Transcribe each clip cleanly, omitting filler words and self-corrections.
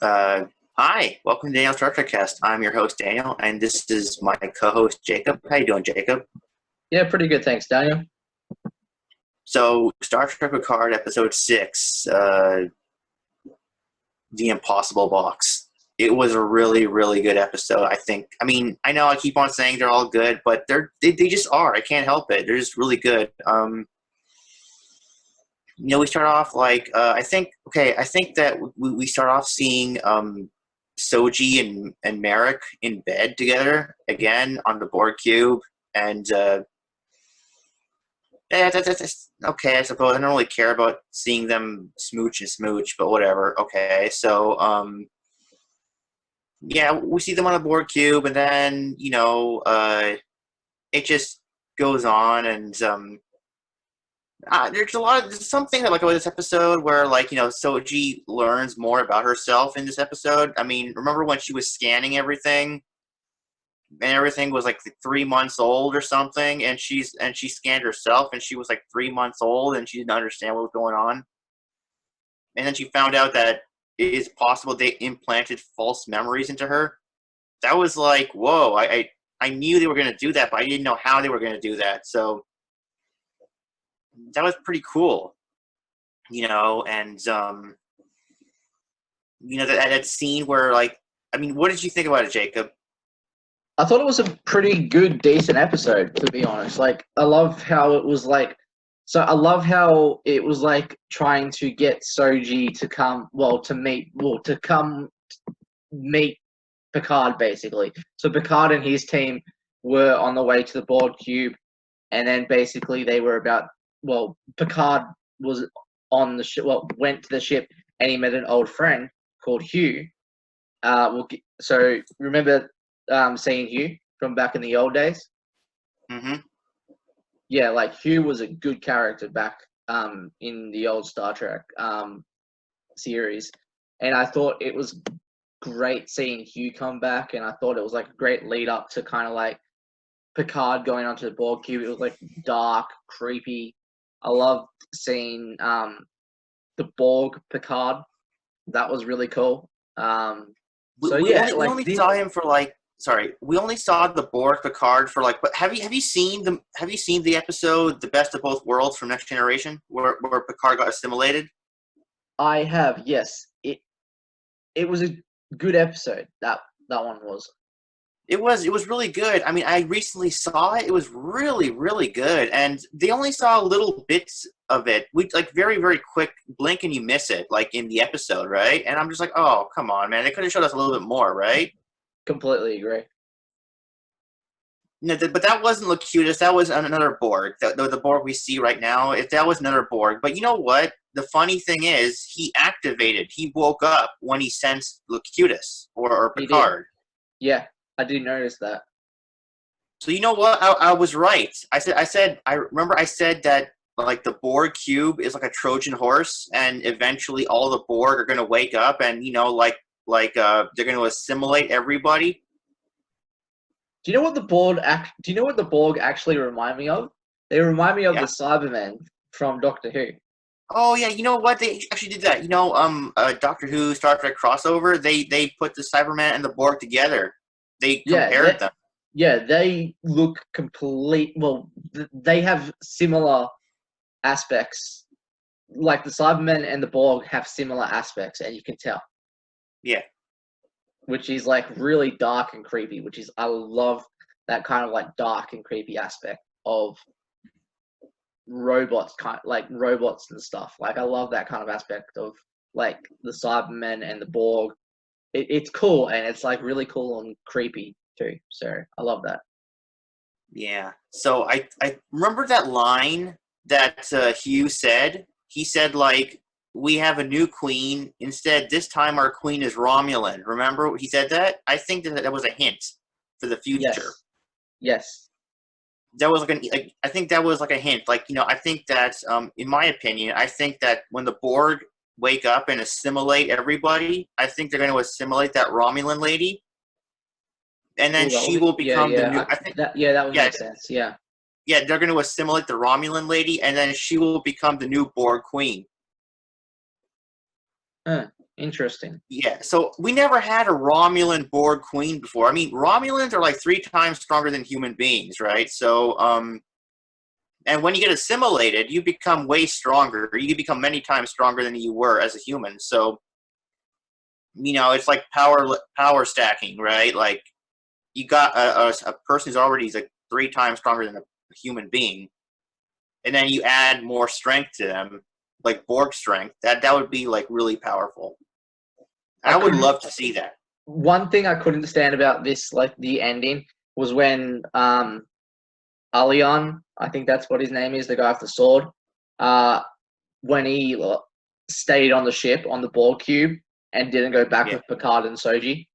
Uh, Hi, welcome to Daniel's Star Trek Cast. I'm your host Daniel, and this is my co-host Jacob. How you doing, Jacob? Yeah, pretty good, thanks, Daniel. So, Star Trek Picard Episode 6, The Impossible Box. It was a really, really good episode, I think. I mean, I know I keep on saying they're all good, but they just are. I can't help it. They're just really good. We start off I think that we start off seeing Soji and Merrick in bed together again on the Borg cube, and that's okay, I suppose. I don't really care about seeing them smooch and smooch, but whatever. Okay, so yeah, we see them on the Borg cube, and then it just goes on, and there's something that like about this episode where Soji learns more about herself in this episode. I mean, remember when she was scanning everything and everything was like 3 months old or something, and she scanned herself and she was like 3 months old and she didn't understand what was going on, and then she found out that it is possible they implanted false memories into her. That was like, whoa! I knew they were going to do that, but I didn't know how they were going to do that. So that was pretty cool, and that scene where I mean, what did you think about it, Jacob? I thought it was a pretty good, decent episode, to be honest. Like, I love how it was like. So I love how it was like trying to get Soji to come meet Picard, basically. So Picard and his team were on the way to the Borg cube, and then basically they were about. Well, Picard was on the ship. Well, went to the ship, and he met an old friend called Hugh. So remember seeing Hugh from back in the old days? Mm-hmm. Yeah, like Hugh was a good character back in the old Star Trek series, and I thought it was great seeing Hugh come back, and I thought it was like a great lead up to kind of like Picard going onto the Borg cube. It was like dark, creepy. I loved seeing the Borg Picard. That was really cool. We only saw him for we only saw the Borg Picard for but have you seen the episode The Best of Both Worlds from Next Generation where Picard got assimilated? I have, yes. It was a good episode. That one was. It was really good. I mean, I recently saw it. It was really, really good. And they only saw little bits of it. We very, very quick blink and you miss it, like in the episode, right? And I'm just like, oh, come on, man. They could have showed us a little bit more, right? Completely agree. No, but that wasn't Locutus. That was another Borg. The Borg we see right now, that was another Borg. But you know what? The funny thing is, he woke up when he sensed Locutus or Picard. Yeah. I did notice that. So you know what? I was right. I remember I said that the Borg cube is like a Trojan horse, and eventually all the Borg are going to wake up, and they're going to assimilate everybody. Do you know what the Borg actually remind me of? They remind me of the Cybermen from Doctor Who. Oh yeah, you know what? They actually did that. Doctor Who Star Trek crossover. They put the Cybermen and the Borg together. They compared them. Yeah, they look well, they have similar aspects. Like the Cybermen and the Borg have similar aspects, and you can tell. Yeah. Which is like really dark and creepy, I love that kind of like dark and creepy aspect of robots, robots and stuff. Like, I love that kind of aspect of like the Cybermen and the Borg. It's cool, and it's like really cool and creepy too. So I love that. Yeah. So I remember that line that Hugh said. He said we have a new queen. Instead, this time our queen is Romulan. Remember he said that? I think that was a hint for the future. Yes. That was I think that was like a hint. I think that in my opinion, I think that when the Borg wake up and assimilate everybody, I think they're going to assimilate that Romulan lady, and then she will become the new. That would make sense. Yeah. Yeah, they're going to assimilate the Romulan lady, and then she will become the new Borg queen. Huh. Interesting. Yeah, so we never had a Romulan Borg queen before. I mean, Romulans are like 3 times stronger than human beings, right? So, and when you get assimilated, you become way stronger. You become many times stronger than you were as a human. So, it's like power stacking, right? Like you got a person who's already like 3 times stronger than a human being, and then you add more strength to them, like Borg strength. That would be like really powerful. I would love to see that. One thing I couldn't understand about this, like the ending, was when Alion, I think that's what his name is, the guy with the sword, when he stayed on the ship on the Borg cube and didn't go back with Picard and Soji.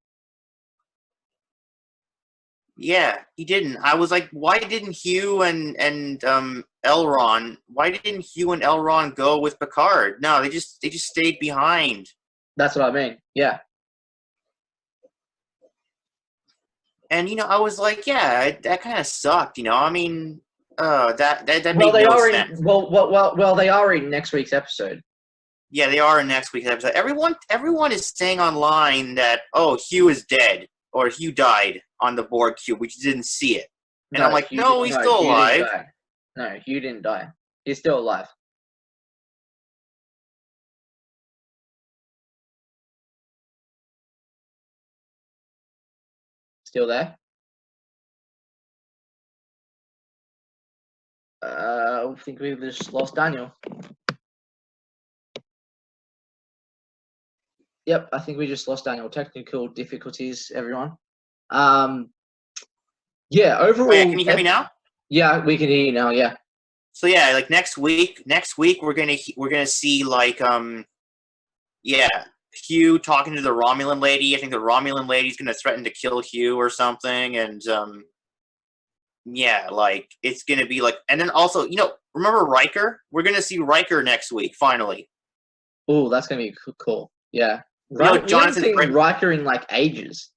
Yeah, he didn't. I was like, why didn't Hugh and Elron? Why didn't Hugh and Elron go with Picard? No, they just stayed behind. That's what I mean. Yeah. And I was like, yeah, that kind of sucked. I mean, that Well, made they no are sense. in. Well, they are in next week's episode. Yeah, they are in next week's episode. Everyone is saying online that Hugh is dead or Hugh died on the Borg cube, which didn't see it. And I'm like, no, he's still alive. No, Hugh didn't die. He's still alive. Still there? I think we just lost Daniel. Yep, I think we just lost Daniel. Technical difficulties, everyone. Yeah, overall. Yeah, can you hear me now? Yeah, we can hear you now. Yeah. So yeah, like next week we're gonna see like Hugh talking to the Romulan lady. I think the Romulan lady's gonna threaten to kill Hugh or something, and like it's gonna be like, and then also remember Riker? We're gonna see Riker next week finally. Oh, that's gonna be cool. Yeah. Right. We haven't seen Riker in like ages.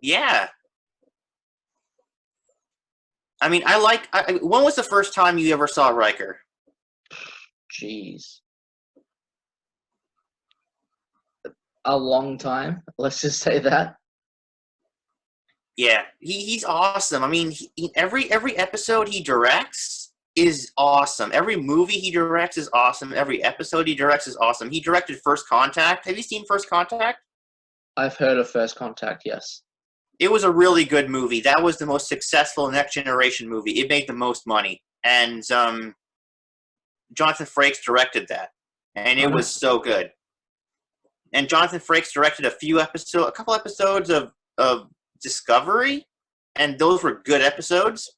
Yeah. I mean, when was the first time you ever saw Riker? Jeez. A long time. Let's just say that. Yeah, he's awesome. I mean, every episode he directs is awesome. Every movie he directs is awesome. Every episode he directs is awesome. He directed First Contact. Have you seen First Contact? I've heard of First Contact, yes. It was a really good movie. That was the most successful Next Generation movie. It made the most money. And Jonathan Frakes directed that. And it was so good. And Jonathan Frakes directed a couple episodes of Discovery, and those were good episodes.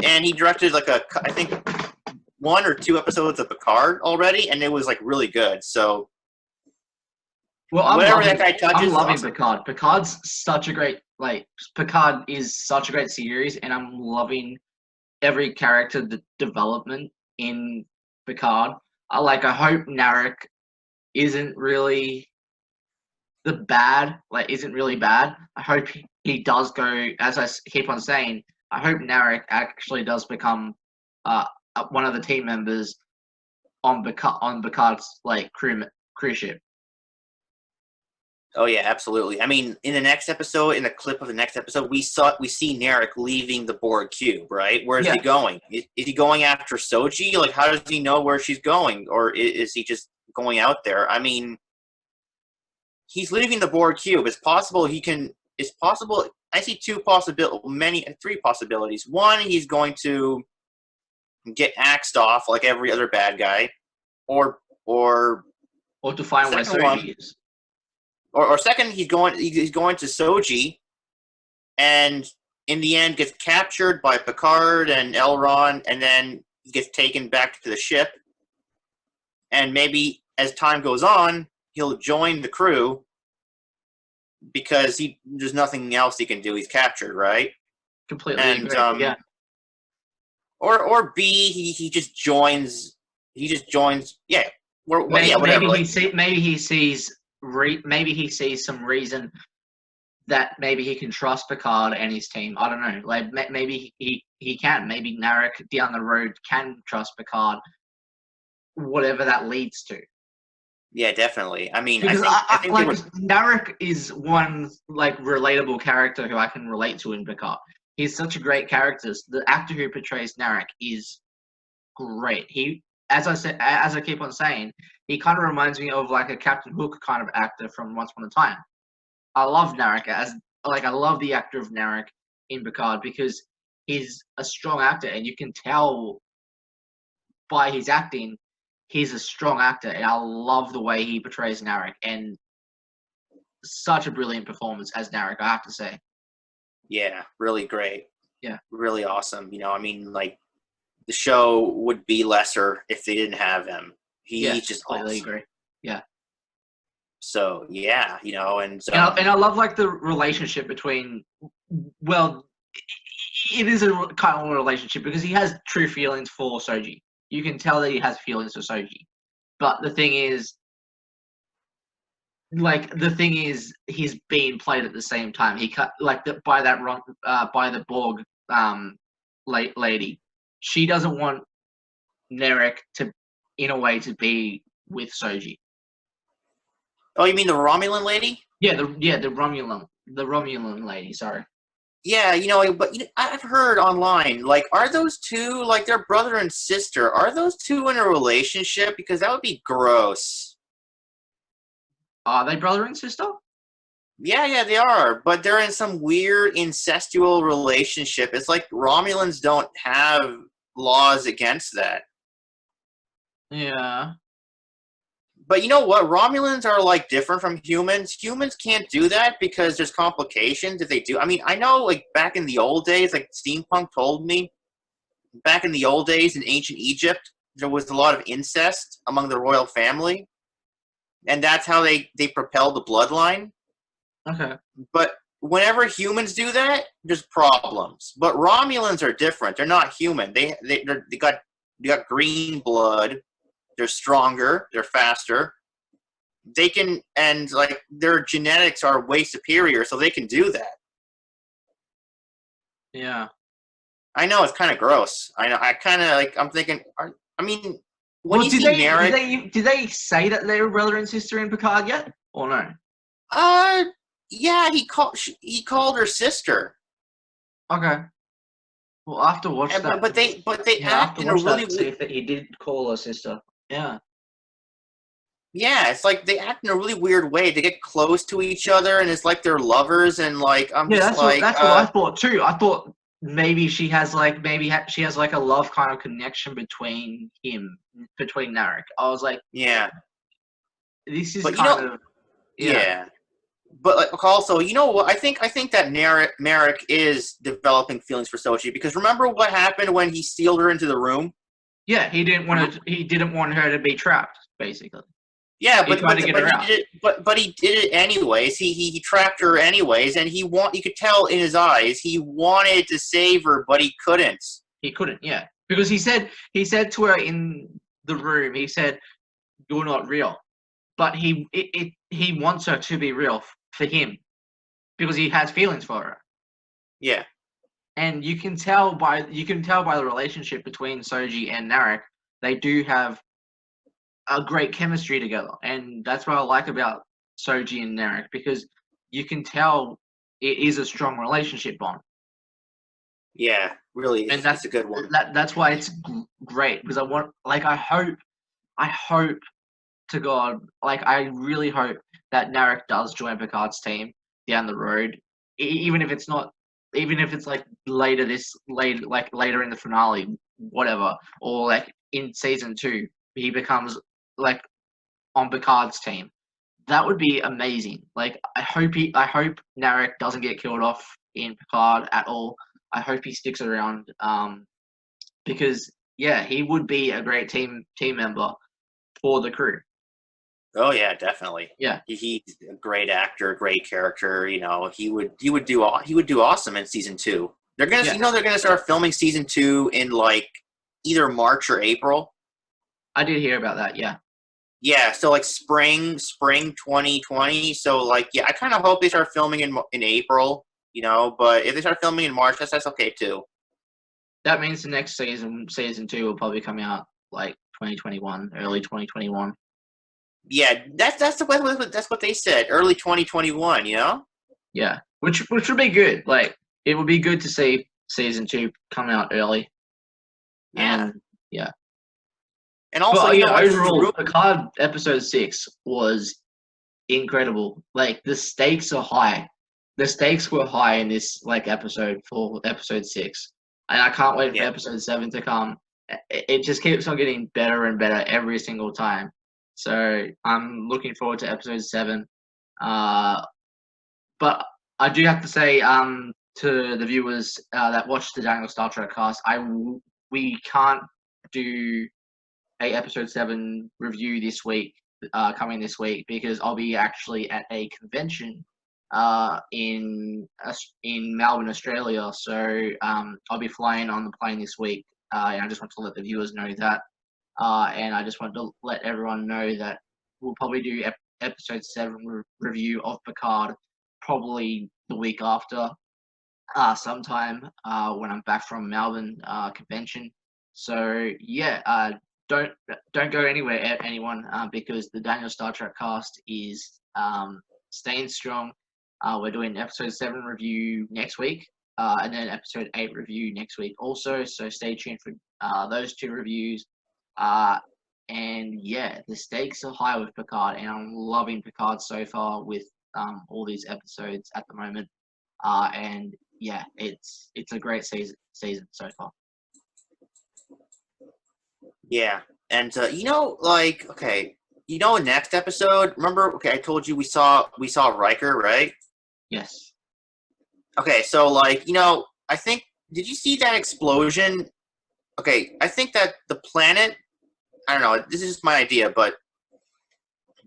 And he directed I think 1 or 2 episodes of Picard already, and it was like really good. So whatever that guy touches, I'm loving Picard. Picard's such a great Picard is such a great series, and I'm loving every character development in Picard. I hope Narek isn't really isn't really bad. I hope he does go, as I keep on saying, I hope Narek actually does become one of the team members on Picard's crew ship. Oh yeah, absolutely. I mean, in the clip of the next episode, we see Narek leaving the Borg cube, right? Where is he going? Is he going after Soji? Like, how does he know where she's going, or is he just going out there? I mean, he's leaving the Borg cube. It's possible he can. It's possible. I see 3 possibilities. One, he's going to get axed off like every other bad guy, or to find where Soji is. Or second, he's going to Soji, and in the end gets captured by Picard and Elron, and then he gets taken back to the ship. And maybe as time goes on, he'll join the crew because there's nothing else he can do. He's captured, right? Completely agree. Yeah. Or B, he just joins. He just joins. Yeah. Whatever. Maybe he sees some reason that maybe he can trust Picard and his team. I don't know. Maybe he can. Maybe Narek down the road can trust Picard. Whatever that leads to. Yeah, definitely. I mean, Because I think they like were. Narek is one like relatable character who I can relate to in Picard. He's such a great character. The actor who portrays Narek is great. He, as I said, as I keep on saying, he kind of reminds me of like a Captain Hook kind of actor from Once Upon a Time. I love Narek I love the actor of Narek in Picard because he's a strong actor, and you can tell by his acting, he's a strong actor, and I love the way he portrays Narek, and such a brilliant performance as Narek, I have to say. Yeah, really great. Yeah. Really awesome. You know, I mean, like, the show would be lesser if they didn't have him. He's just completely awesome. agree. Yeah. So yeah, you know, and And I love like the relationship between, well, it is a kind of a relationship because he has true feelings for Soji. You can tell that he has feelings for Soji. But the thing is, he's being played at the same time. He cut like by the Borg lady. She doesn't want Narek to, in a way, to be with Soji. oh, you mean the Romulan lady? Yeah, the Romulan lady. Sorry. Yeah, you know, but I've heard online, like, are those two, like, they're brother and sister? Are those two in a relationship? Because that would be gross. Are they brother and sister? Yeah, they are, but they're in some weird incestual relationship. It's like Romulans don't have laws against that. Yeah. But you know what? Romulans are like different from humans. Humans can't do that because there's complications if they do. I mean, I know like back in the old days, like Steampunk told me, back in the old days in ancient Egypt, there was a lot of incest among the royal family. And that's how they propelled the bloodline. Okay. But whenever humans do that, there's problems. But Romulans are different. They're not human. They got green blood. They're stronger. They're faster. They can, and like their genetics are way superior, so they can do that. Yeah. I know it's kind of gross. I know. I kind of like. I'm thinking. I mean, when Well, you see Narek, did they say that they were brother and sister in Picard yet, or no? yeah, he called her sister. Okay. Well, I have to watch And, that. but they Yeah, I have act to in a watch that really to see if he did call her sister. Yeah. yeah. It's like they act in a really weird way. They get close to each other, and it's like they're lovers. And like I'm Yeah, just like, that's what I thought too. I thought maybe she has like she has like a love kind of connection between Narek. I was like, yeah. this is But kind of yeah. But like, also, you know what? I think that Narek is developing feelings for Sochi because remember what happened when he sealed her into the room? Yeah, he didn't want her to be trapped, basically. Yeah, He tried to get her he out. did it. But he did it anyways. He trapped her anyways, and you could tell in his eyes he wanted to save her, but he couldn't. He couldn't, yeah, because he said to her in the room, he said, "You're not real," but he wants her to be real for him because he has feelings for her. Yeah. And you can tell by the relationship between Soji and Narek, they do have a great chemistry together, and that's what I like about Soji and Narek because you can tell it is a strong relationship bond. Yeah, really, And it's a good one. That's why it's great because I hope to God, like I really hope that Narek does join Picard's team down the road, even if it's not, even if it's like later in the finale, whatever, or like in season 2, he becomes like on Picard's team. That would be amazing. Like I hope Narek doesn't get killed off in Picard at all. I hope he sticks around, because yeah, he would be a great team member for the crew. Oh yeah, definitely. Yeah, He's a great actor, great character. You know, he would do awesome in season 2. They're gonna they're gonna start filming season 2 in like either March or April. I did hear about that. Yeah. Yeah, so like spring 2020. So like yeah, I kind of hope they start filming in April. You know, but if they start filming in March, that's okay too. That means the next season 2, will probably come out like 2021, early 2021. Yeah, that's what they said. Early 2021. You know. Yeah, which would be good. Like, it would be good to see season 2 come out early. Yeah. And yeah. And also, But you know yeah, what? This is overall, Picard episode 6 was incredible. Like, the stakes are high. The stakes were high in this episode for episode 6, and I can't wait for Yeah. episode 7 to come. It just keeps on getting better and better every single time. So I'm looking forward to episode 7. But I do have to say, to the viewers that watch the Daniel Star Trek cast, we can't do a episode 7 review this week, coming this week, because I'll be actually at a convention in Melbourne, Australia. So I'll be flying on the plane this week, and I just want to let the viewers know that. And I just want to let everyone know that we'll probably do episode 7 review of Picard probably the week after, sometime when I'm back from Melbourne convention. So yeah, don't go anywhere, anyone, because the Daniel Star Trek cast is staying strong. We're doing episode 7 review next week, and then episode 8 review next week also. So stay tuned for those 2 reviews. And yeah, the stakes are high with Picard, and I'm loving Picard so far with all these episodes at the moment. And yeah, it's a great season so far. Yeah, and you know, like, okay, you know, next episode. Remember? Okay, I told you we saw Riker, right? Yes. Okay, so like, you know, I think, did you see that explosion? Okay, I think that the planet, I don't know, this is just my idea, but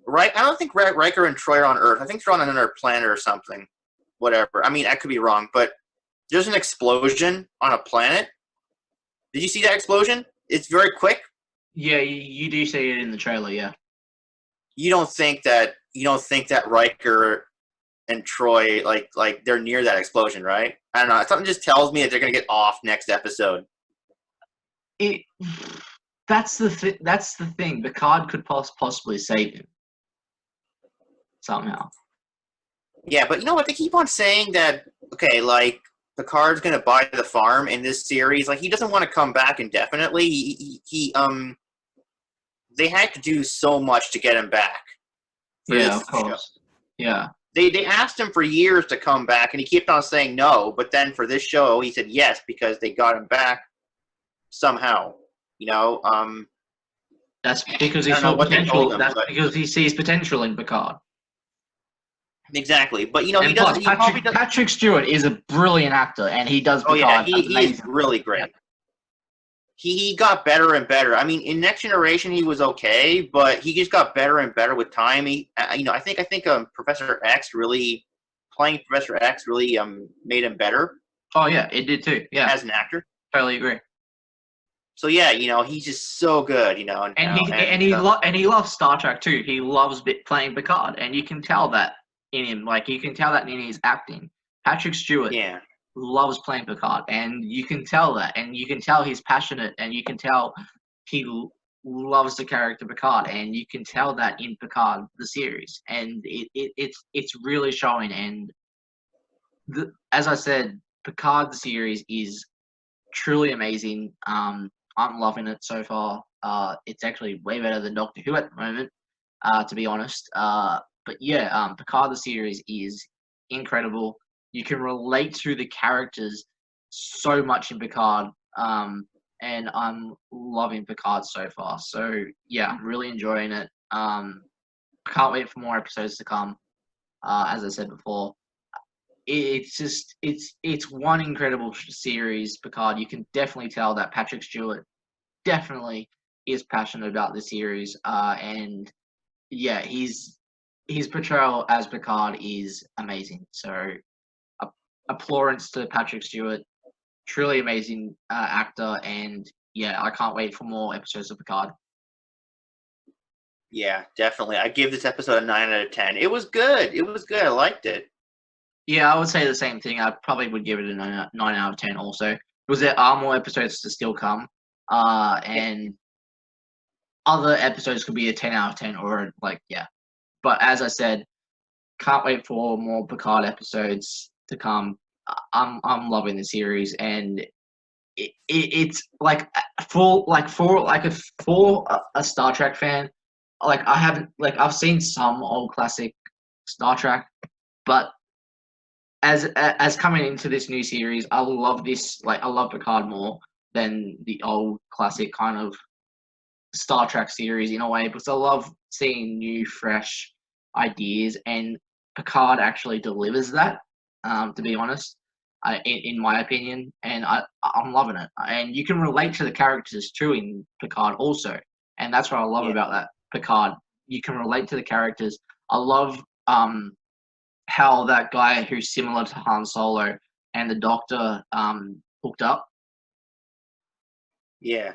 I don't think Riker and Troy are on Earth. I think they're on another planet or something. Whatever. I mean, I could be wrong, but there's an explosion on a planet. Did you see that explosion? It's very quick. Yeah, you do see it in the trailer, yeah. You don't think that Riker and Troy like they're near that explosion, right? I don't know. Something just tells me that they're gonna get off next episode. That's the thing. Picard could possibly save him somehow. Yeah, but you know what? They keep on saying that, okay, like, Picard's gonna buy the farm in this series. Like, he doesn't want to come back indefinitely. They had to do so much to get him back. Yeah, of course. Show. Yeah. They asked him for years to come back, and he kept on saying no. But then for this show, he said yes because they got him back somehow. You know. That's because he saw potential. That's because he sees potential in Picard. Exactly, but you know, and he doesn't. Patrick Stewart is a brilliant actor, and he does Picard. Oh yeah, he's really great. Yeah. He got better and better. I mean, in Next Generation, he was okay, but he just got better and better with time. He, you know, I think Professor X really playing Professor X really made him better. Oh yeah, it did too. Yeah, as an actor, totally agree. So yeah, you know, he's just so good, you know. And he loves Star Trek too. He loves playing Picard, and you can tell that in him. Like, you can tell that in his acting. Patrick Stewart. Yeah. Loves playing Picard, and you can tell that, and you can tell he's passionate, and you can tell he loves the character Picard, and you can tell that in Picard the series, and it's really showing. And as I said, Picard the series is truly amazing. I'm loving it so far. It's actually way better than Doctor Who at the moment, to be honest. But yeah, Picard the series is incredible. You can relate to the characters so much in Picard, and I'm loving Picard so far. So yeah, I'm really enjoying it. Can't wait for more episodes to come. As I said before, it's one incredible series, Picard. You can definitely tell that Patrick Stewart definitely is passionate about the series, and yeah, his portrayal as Picard is amazing. So. Applaudance to Patrick Stewart, truly amazing actor, and yeah, I can't wait for more episodes of Picard. Yeah, definitely. I give this episode a 9 out of 10. It was good. I liked it. Yeah, I would say the same thing. I probably would give it a 9 out of 10 also, because there are more episodes to still come, and other episodes could be a 10 out of 10 or like, yeah. But as I said, can't wait for more Picard episodes to come. I'm loving the series, and it's like for a Star Trek fan, like I haven't like I've seen some old classic Star Trek, but as coming into this new series, I love this. Like I love Picard more than the old classic kind of Star Trek series in a way, because I love seeing new, fresh ideas, and Picard actually delivers that. To be honest, in my opinion, and I'm loving it. And you can relate to the characters too in Picard also, and that's what I love about that Picard. You can relate to the characters. I love how that guy who's similar to Han Solo and the Doctor hooked up. Yeah.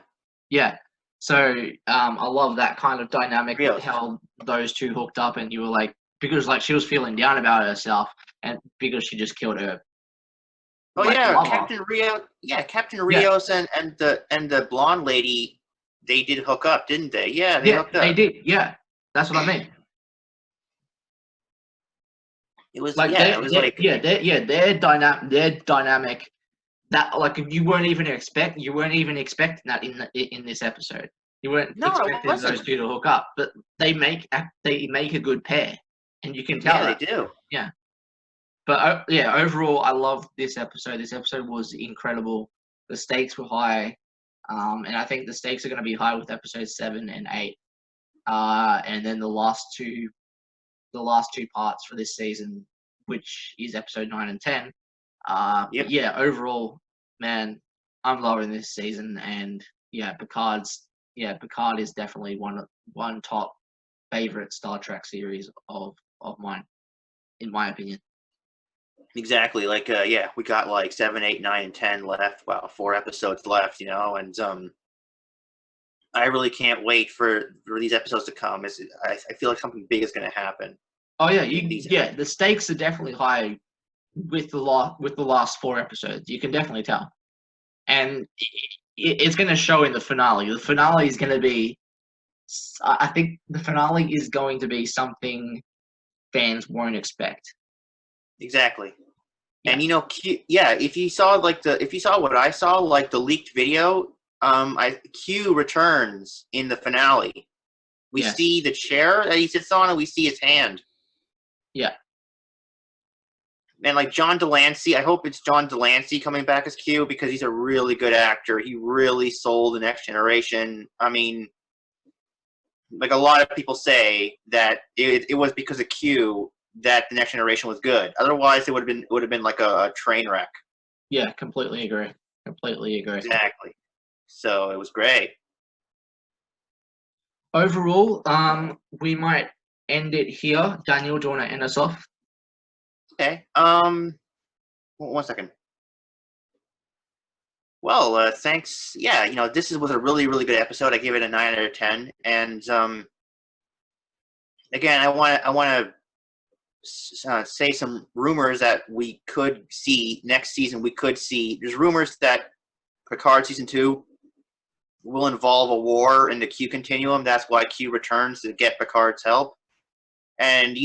Yeah. So I love that kind of dynamic, Rios. how those two hooked up, and you were like, because like she was feeling down about herself, and because she just killed her. Oh like, yeah, lover. Captain Rios. Yeah, Captain Rios and the blonde lady, they did hook up, didn't they? Yeah, they hooked up. They did. Yeah, that's what I mean. It was Like their dynamic. That like you weren't even expecting that in this episode. You weren't expecting those two to hook up, but they make a good pair, and you can tell. Yeah, that. they do. Yeah, but overall, I love this episode. This episode was incredible. The stakes were high, and I think the stakes are going to be high with episodes 7 and 8, and then the last two parts for this season, which is episode 9 and 10. Yep. But yeah, overall, man, I'm loving this season, and Picard is definitely one top favorite Star Trek series of mine, in my opinion. Exactly. Like, we got like 7, 8, 9, and 10 left. Wow, 4 episodes left. And I really can't wait for these episodes to come. I feel like something big is going to happen. Oh yeah, the stakes are definitely high with the last 4 episodes. You can definitely tell, and it's going to show in the finale. The finale is going to be, I think, the finale is going to be something fans won't expect. Exactly. Yeah. And if you saw what I saw, like the leaked video, Q returns in the finale. We see the chair that he sits on, and we see his hand. Yeah. And like John Delancey, I hope it's John Delancey coming back as Q, because he's a really good actor. He really sold The Next Generation. I mean, like a lot of people say that it was because of Q that The Next Generation was good. Otherwise, it would have been like a train wreck. Yeah, completely agree. Exactly. So it was great. Overall, we might end it here. Daniel, do you want to end us off? Okay. 1 second. Well, thanks. Yeah, this was a really, really good episode. I give it a 9 out of 10. And again, I want to say some rumors that we could see next season. There's rumors that Picard season 2 will involve a war in the Q continuum. That's why Q returns to get Picard's help. And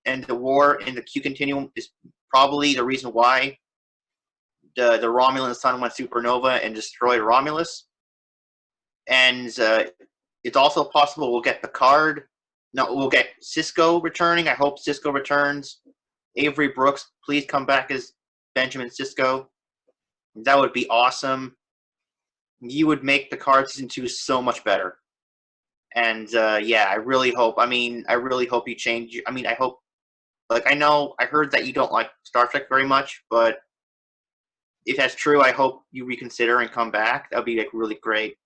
and the war in the Q continuum is probably the reason why the Romulan sun went supernova and destroyed Romulus. And it's also possible we'll get Picard. No, we'll get Sisko returning. I hope Sisko returns. Avery Brooks, please come back as Benjamin Sisko. That would be awesome. You would make Picard season 2 so much better. And I really hope. I really hope you change. I hope. Like, I heard that you don't like Star Trek very much, but if that's true, I hope you reconsider and come back. That would be like really great,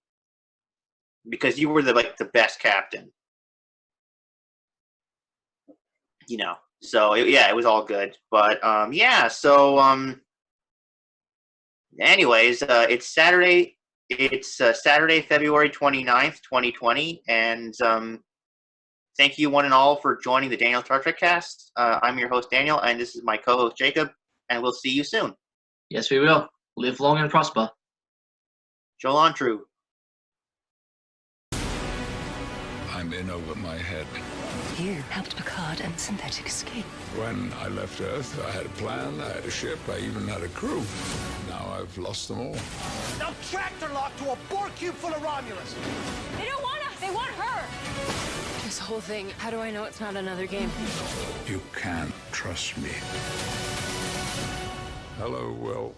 because you were the best captain. So it was all good. But anyways, it's Saturday. It's Saturday, February 29th, 2020, and thank you one and all for joining the Daniel Star Trek cast. I'm your host, Daniel, and this is my co-host, Jacob, and we'll see you soon. Yes, we will. Live long and prosper. Jolan True. I'm in over my head. You helped Picard and Synthetic escape. When I left Earth, I had a plan, I had a ship, I even had a crew. Now I've lost them all. Now tractor lock to a Borg cube full of Romulans. They don't want us. They want her. This whole thing, how do I know it's not another game? You can't trust me. Hello, Will.